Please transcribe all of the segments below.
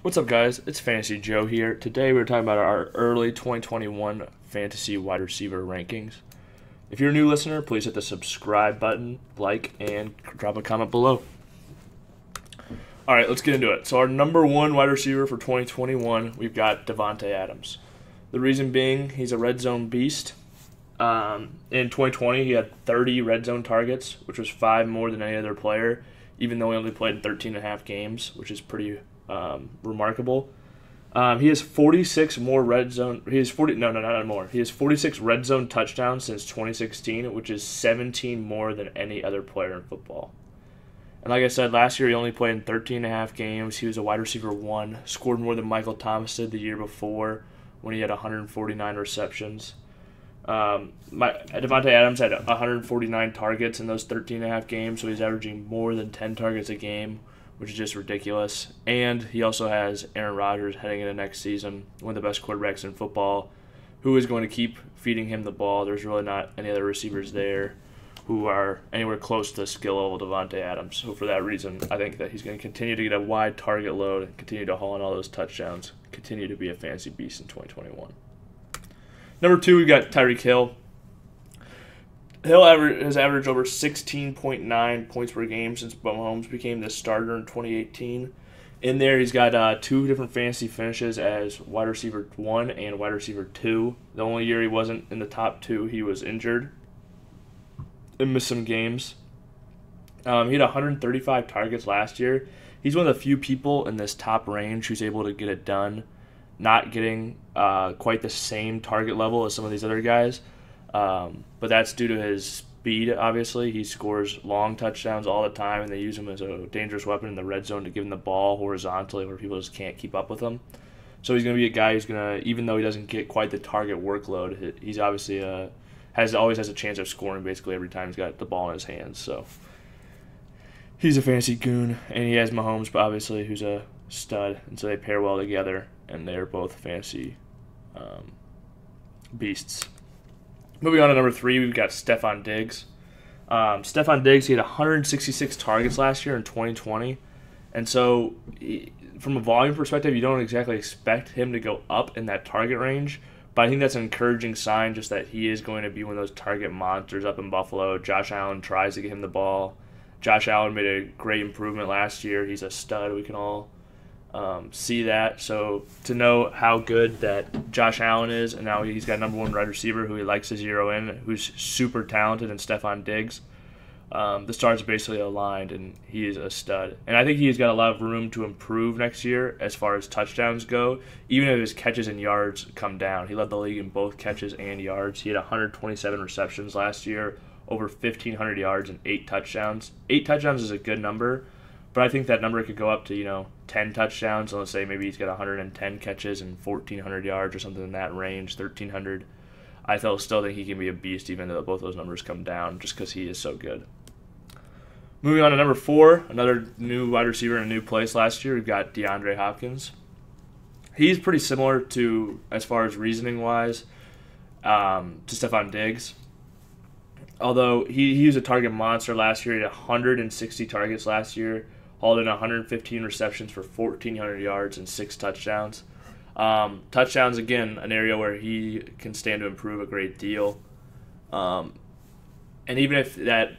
What's up, guys? It's Fantasy Joe here. Today we're talking about our early 2021 fantasy wide receiver rankings. If you're a new listener, please hit the subscribe button, like, and drop a comment below. All right, let's get into it. So our number one wide receiver for 2021, we've got Devonta Adams. The reason being, he's a red zone beast. In 2020, he had 30 red zone targets, which was 5 more than any other player, even though he only played 13 and a half games, which is pretty remarkable. He has 46 more red zone. He has 40. No, not more. He has 46 red zone touchdowns since 2016, which is 17 more than any other player in football. And like I said, last year he only played in 13 and a half games. He was a wide receiver 1, scored more than Michael Thomas did the year before when he had 149 receptions. Devonta Adams had 149 targets in those 13 and a half games, so he's averaging more than 10 targets a game, which is just ridiculous. And he also has Aaron Rodgers heading into next season, one of the best quarterbacks in football, who is going to keep feeding him the ball. There's really not any other receivers there who are anywhere close to the skill level of Davante Adams. So for that reason, I think that he's going to continue to get a wide target load and continue to haul in all those touchdowns, continue to be a fantasy beast in 2021. Number 2, we've got Tyreek Hill. Hill has averaged over 16.9 points per game since Mahomes became the starter in 2018. In there, he's got 2 different fantasy finishes as wide receiver 1 and wide receiver 2. The only year he wasn't in the top 2, he was injured and missed some games. He had 135 targets last year. He's one of the few people in this top range who's able to get it done, not getting quite the same target level as some of these other guys. But that's due to his speed, obviously. He scores long touchdowns all the time, and they use him as a dangerous weapon in the red zone to give him the ball horizontally where people just can't keep up with him. So he's going to be a guy who's going to, even though he doesn't get quite the target workload, he's obviously always has a chance of scoring basically every time he's got the ball in his hands. So he's a fantasy goon, and he has Mahomes, obviously, who's a stud, and so they pair well together, and they're both fantasy beasts. Moving on to number 3, we've got Stefon Diggs. Stefon Diggs, he had 166 targets last year in 2020. And so from a volume perspective, you don't exactly expect him to go up in that target range. But I think that's an encouraging sign just that he is going to be one of those target monsters up in Buffalo. Josh Allen tries to get him the ball. Josh Allen made a great improvement last year. He's a stud. We can all see that. So to know how good that Josh Allen is, and now he's got number 1 wide receiver who he likes to zero in, who's super talented, in Stefon Diggs, the stars are basically aligned, and he is a stud. And I think he's got a lot of room to improve next year as far as touchdowns go, even if his catches and yards come down. He led the league in both catches and yards. He had 127 receptions last year, over 1,500 yards, and 8 touchdowns. 8 touchdowns is a good number, but I think that number could go up to, 10 touchdowns. So let's say maybe he's got 110 catches and 1,400 yards or something in that range, 1,300. I still think he can be a beast even though both those numbers come down just because he is so good. Moving on to number 4, another new wide receiver in a new place last year, we've got Deandre Hopkins. He's pretty similar to, as far as reasoning-wise, to Stefon Diggs. Although he was a target monster last year. He had 160 targets last year, hauled in 115 receptions for 1,400 yards and 6 touchdowns. Touchdowns, again, an area where he can stand to improve a great deal. And even if that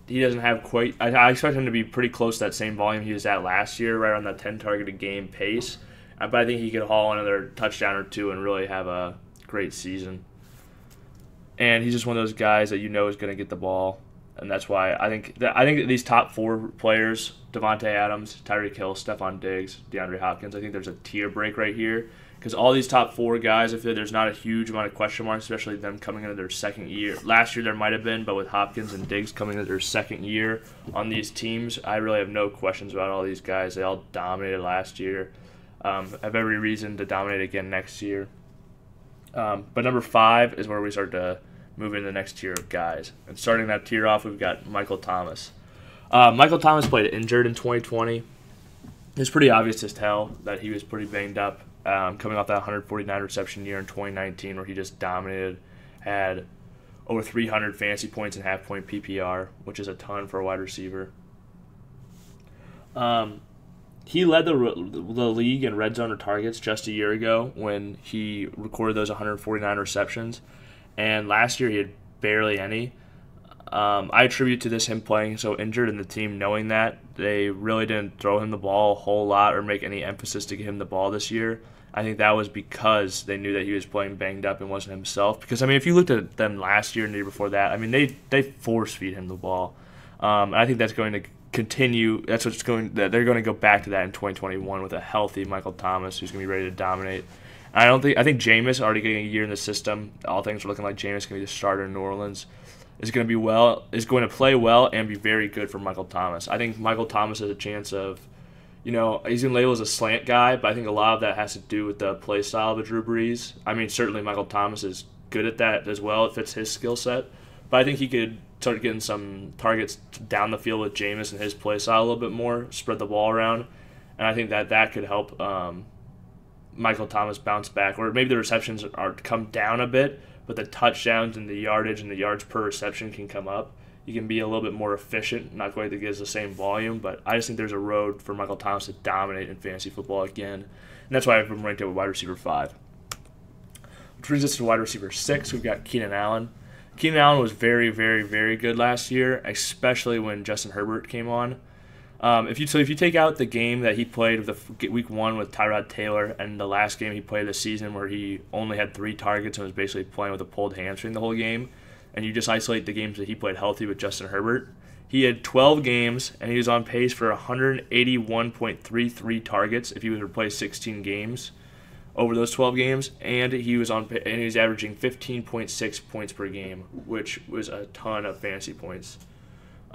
he doesn't have quite, I expect him to be pretty close to that same volume he was at last year, right on that 10 target a game pace. But I think he could haul another touchdown or 2 and really have a great season. And he's just one of those guys that is going to get the ball, and that's why I think that these top 4 players, Devonta Adams, Tyreek Hill, Stefon Diggs, DeAndre Hopkins, I think there's a tier break right here because all these top 4 guys, I feel there's not a huge amount of question marks, especially them coming into their second year. Last year there might have been, but with Hopkins and Diggs coming into their second year on these teams, I really have no questions about all these guys. They all dominated last year. Have every reason to dominate again next year. But number 5 is where we start to move into the next tier of guys. And starting that tier off, we've got Michael Thomas. Michael Thomas played injured in 2020. It's pretty obvious to tell that he was pretty banged up coming off that 149 reception year in 2019 where he just dominated, had over 300 fantasy points and half-point PPR, which is a ton for a wide receiver. He led the league in red zone targets just a year ago when he recorded those 149 receptions, and last year he had barely any. I attribute to this him playing so injured and the team knowing that. They really didn't throw him the ball a whole lot or make any emphasis to get him the ball this year. I think that was because they knew that he was playing banged up and wasn't himself. Because, I mean, if you looked at them last year and the year before that, I mean, they force-feed him the ball. I think that's going to continue. They're going to go back to that in 2021 with a healthy Michael Thomas who's going to be ready to dominate. I think Jameis already getting a year in the system. All things are looking like Jameis going to be the starter in New Orleans. Is going to play well and be very good for Michael Thomas. I think Michael Thomas has a chance of, he's going to label as a slant guy, but I think a lot of that has to do with the play style of Drew Brees. I mean, certainly Michael Thomas is good at that as well. It fits his skill set. But I think he could start getting some targets down the field with Jameis and his play style a little bit more, spread the ball around. And I think that could help Michael Thomas bounce back. Or maybe the receptions come down a bit, but the touchdowns and the yardage and the yards per reception can come up. You can be a little bit more efficient, not going to get the same volume, but I just think there's a road for Michael Thomas to dominate in fantasy football again. And that's why I've been ranked at wide receiver 5. Which brings us to wide receiver 6. We've got Keenan Allen. Keenan Allen was very, very, very good last year, especially when Justin Herbert came on. If you take out the game that he played week 1 with Tyrod Taylor and the last game he played this season where he only had 3 targets and was basically playing with a pulled hamstring the whole game, and you just isolate the games that he played healthy with Justin Herbert, he had 12 games and he was on pace for 181.33 targets if he was to play 16 games over those 12 games, and he was averaging 15.6 points per game, which was a ton of fantasy points.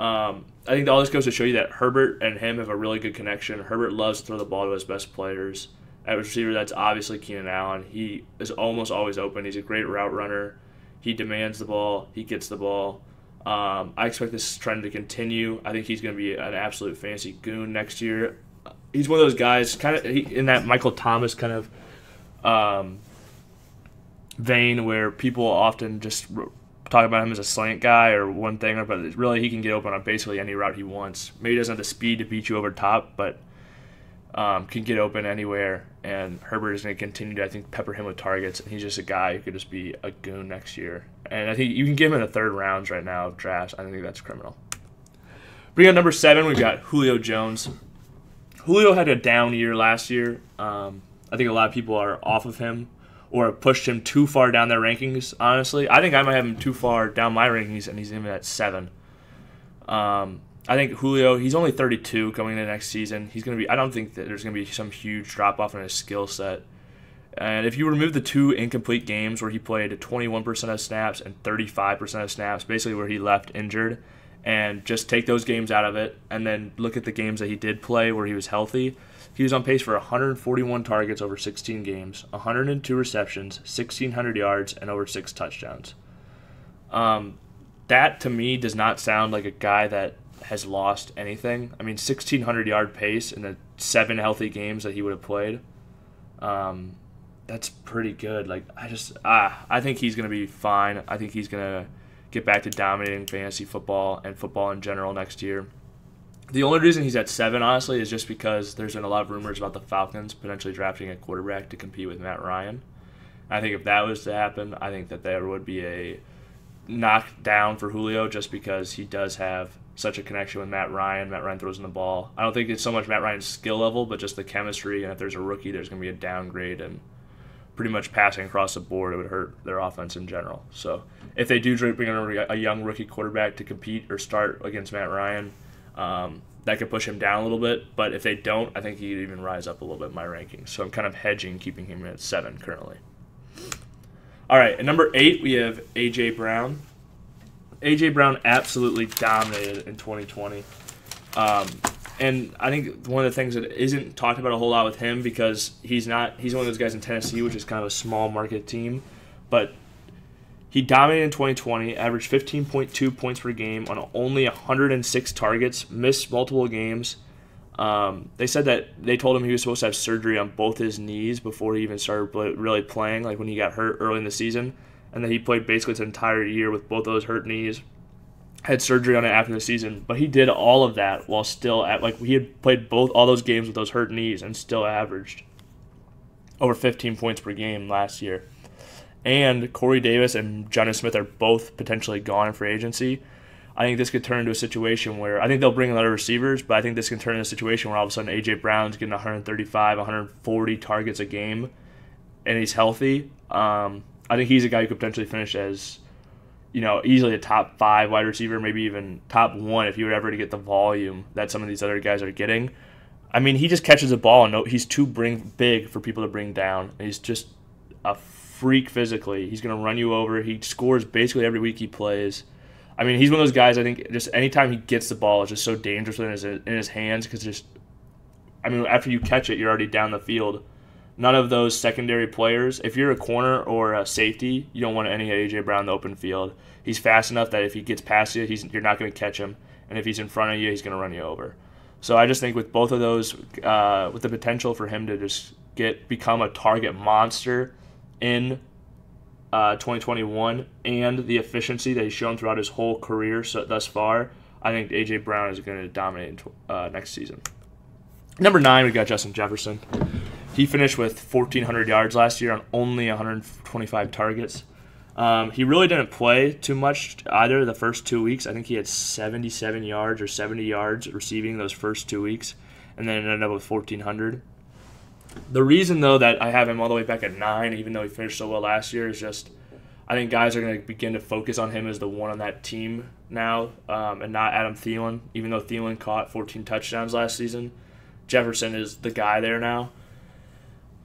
I think all this goes to show you that Herbert and him have a really good connection. Herbert loves to throw the ball to his best players. At receiver, that's obviously Keenan Allen. He is almost always open. He's a great route runner. He demands the ball. He gets the ball. I expect this trend to continue. I think he's going to be an absolute fantasy goon next year. He's one of those guys kind of in that Michael Thomas kind of vein where people often just talk about him as a slant guy or one thinger, but really he can get open on basically any route he wants. Maybe he doesn't have the speed to beat you over top, but can get open anywhere. And Herbert is going to continue to, I think, pepper him with targets. And he's just a guy who could just be a goon next year. And I think you can get him in the 3rd rounds right now of drafts. I think that's criminal. Bring on number 7, we've got Julio Jones. Julio had a down year last year. I think a lot of people are off of him or pushed him too far down their rankings, honestly. I think I might have him too far down my rankings, and he's even at 7. I think Julio, he's only 32 coming into next season. I don't think that there's going to be some huge drop-off in his skill set. And if you remove the 2 incomplete games where he played 21% of snaps and 35% of snaps, basically where he left injured, and just take those games out of it, and then look at the games that he did play where he was healthy, he was on pace for 141 targets over 16 games, 102 receptions, 1,600 yards, and over 6 touchdowns. That, to me, does not sound like a guy that has lost anything. I mean, 1,600-yard pace in the 7 healthy games that he would have played, that's pretty good. I think he's going to be fine. I think he's going to get back to dominating fantasy football and football in general next year. The only reason he's at 7, honestly, is just because there's been a lot of rumors about the Falcons potentially drafting a quarterback to compete with Matt Ryan. I think if that was to happen, I think that there would be a knockdown for Julio just because he does have such a connection with Matt Ryan. Matt Ryan throws in the ball. I don't think it's so much Matt Ryan's skill level, but just the chemistry, and if there's a rookie, there's going to be a downgrade, and pretty much passing across the board, it would hurt their offense in general. So if they do bring in a young rookie quarterback to compete or start against Matt Ryan, that could push him down a little bit, but if they don't, I think he'd even rise up a little bit in my rankings. So I'm kind of hedging, keeping him at 7 currently. All right, at number 8, we have A.J. Brown. A.J. Brown absolutely dominated in 2020. And I think one of the things that isn't talked about a whole lot with him because he's one of those guys in Tennessee, which is kind of a small market team, but he dominated in 2020, averaged 15.2 points per game on only 106 targets, missed multiple games. They said that they told him he was supposed to have surgery on both his knees before he even started really playing, like when he got hurt early in the season, and that he played basically his entire year with both those hurt knees. had surgery on it after the season, but he did all of that while still he had played all those games with those hurt knees and still averaged over 15 points per game last year. And Corey Davis and Jonnu Smith are both potentially gone in free agency. I think this could turn into a situation where I think they'll bring in other receivers, but I think this can turn into a situation where all of a sudden A.J. Brown's getting 135, 140 targets a game, and he's healthy. I think he's a guy who could potentially finish as, easily a top 5 wide receiver, maybe even top 1 if he were ever to get the volume that some of these other guys are getting. I mean, he just catches the ball, and he's too big for people to bring down. He's just a freak physically. He's going to run you over. He scores basically every week he plays. I mean, he's one of those guys, I think, just anytime he gets the ball, it's just so dangerous in his hands because after you catch it, you're already down the field. None of those secondary players, if you're a corner or a safety, you don't want any A.J. Brown in the open field. He's fast enough that if he gets past you, you're not going to catch him. And if he's in front of you, he's going to run you over. So I just think with both of those, with the potential for him to just become a target monster in 2021 and the efficiency that he's shown throughout his whole career thus far, I think A.J. Brown is going to dominate next season. Number 9, we've got Justin Jefferson. He finished with 1,400 yards last year on only 125 targets. He really didn't play too much either the first 2 weeks. I think he had 77 yards or 70 yards receiving those first 2 weeks, and then ended up with 1,400. The reason, though, that I have him all the way back at 9, even though he finished so well last year, is just I think guys are going to begin to focus on him as the one on that team now, and not Adam Thielen. Even though Thielen caught 14 touchdowns last season, Jefferson is the guy there now.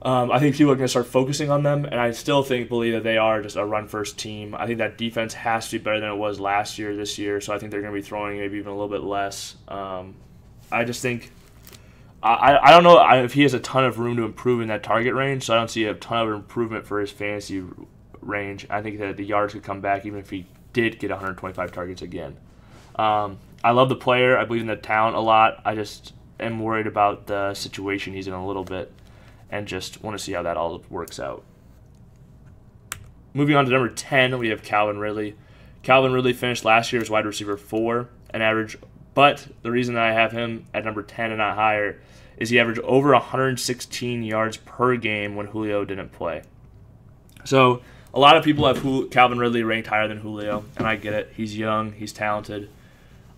I think people are going to start focusing on them, and I still believe that they are just a run-first team. I think that defense has to be better than it was last year, this year, so I think they're going to be throwing maybe even a little bit less. I just think I don't know if he has a ton of room to improve in that target range, so I don't see a ton of improvement for his fantasy range. I think that the yards could come back even if he did get 125 targets again. I love the player. I believe in the talent a lot. I just am worried about the situation he's in a little bit, and just want to see how that all works out. Moving on to number 10, we have Calvin Ridley. Calvin Ridley finished last year as wide receiver 4, an average, but the reason that I have him at number 10 and not higher is he averaged over 116 yards per game when Julio didn't play. So a lot of people have Calvin Ridley ranked higher than Julio, and I get it. He's young, he's talented.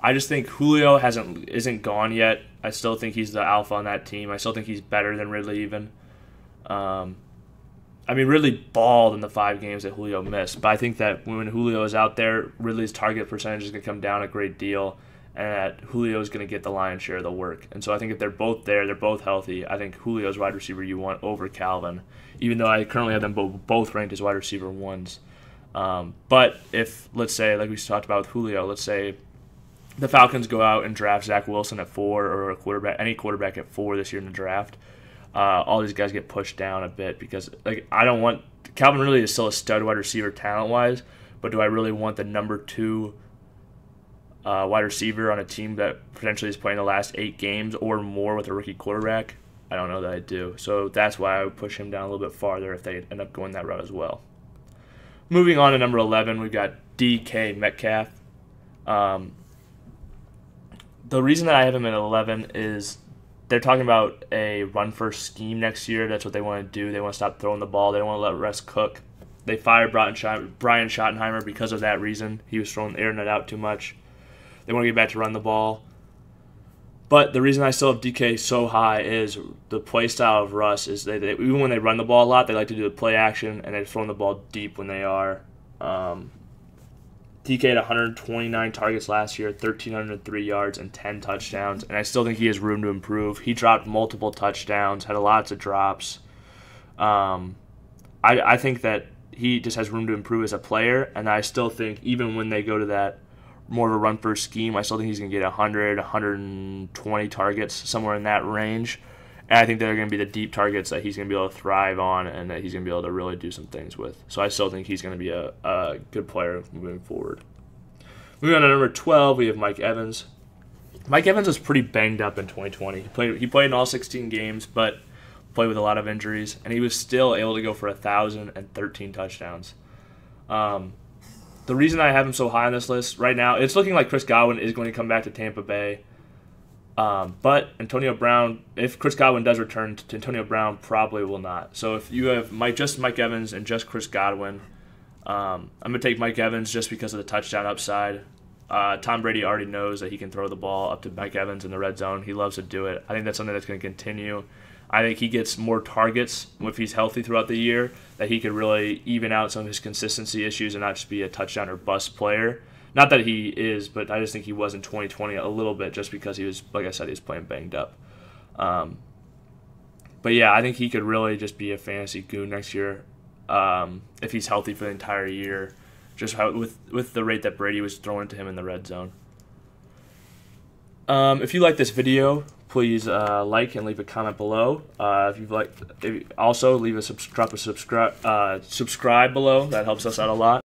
I just think Julio isn't gone yet. I still think he's the alpha on that team. I still think he's better than Ridley even. Ridley balled in the 5 games that Julio missed, but I think that when Julio is out there, Ridley's target percentage is going to come down a great deal, and that Julio is going to get the lion's share of the work. And so I think if they're both there, they're both healthy, I think Julio's wide receiver you want over Calvin, even though I currently have them both ranked as wide receiver 1s. But if, let's say, like we talked about with Julio, let's say the Falcons go out and draft Zach Wilson at 4 or any quarterback at 4 this year in the draft, all these guys get pushed down a bit because I don't want – Calvin Ridley is still a stud wide receiver talent-wise, but do I really want the number 2 wide receiver on a team that potentially is playing the last 8 games or more with a rookie quarterback? I don't know that I do. So that's why I would push him down a little bit farther if they end up going that route as well. Moving on to number 11, we've got DK Metcalf. The reason that I have him at 11 is they're talking about a run-first scheme next year. That's what they want to do. They want to stop throwing the ball. They don't want to let Russ cook. They fired Brian Schottenheimer because of that reason. He was airing it out too much. They want to get back to run the ball. But the reason I still have DK so high is the play style of Russ is they even when they run the ball a lot, they like to do the play action, and they're throwing the ball deep when they are. DK had 129 targets last year, 1,303 yards, and 10 touchdowns, and I still think he has room to improve. He dropped multiple touchdowns, had lots of drops. I think that he just has room to improve as a player, and I still think even when they go to that more of a run-first scheme, I still think he's going to get 100, 120 targets, somewhere in that range. And I think they're going to be the deep targets that he's going to be able to thrive on and that he's going to be able to really do some things with. So I still think he's going to be a good player moving forward. Moving on to number 12, we have Mike Evans. Mike Evans was pretty banged up in 2020. He played in all 16 games, but played with a lot of injuries, and he was still able to go for 1,013 touchdowns. The reason I have him so high on this list right now, it's looking like Chris Godwin is going to come back to Tampa Bay. But Antonio Brown, if Chris Godwin does return, to Antonio Brown probably will not. So if you have just Mike Evans and just Chris Godwin, I'm going to take Mike Evans just because of the touchdown upside. Tom Brady already knows that he can throw the ball up to Mike Evans in the red zone. He loves to do it. I think that's something that's going to continue. I think he gets more targets if he's healthy throughout the year, that he could really even out some of his consistency issues and not just be a touchdown or bust player. Not that he is, but I just think he was in 2020 a little bit just because he was, like I said, he was playing banged up. But yeah, I think he could really just be a fantasy goon next year if he's healthy for the entire year, just with the rate that Brady was throwing to him in the red zone. If you like this video, please like and leave a comment below. If you've liked, also leave a subscribe below. That helps us out a lot.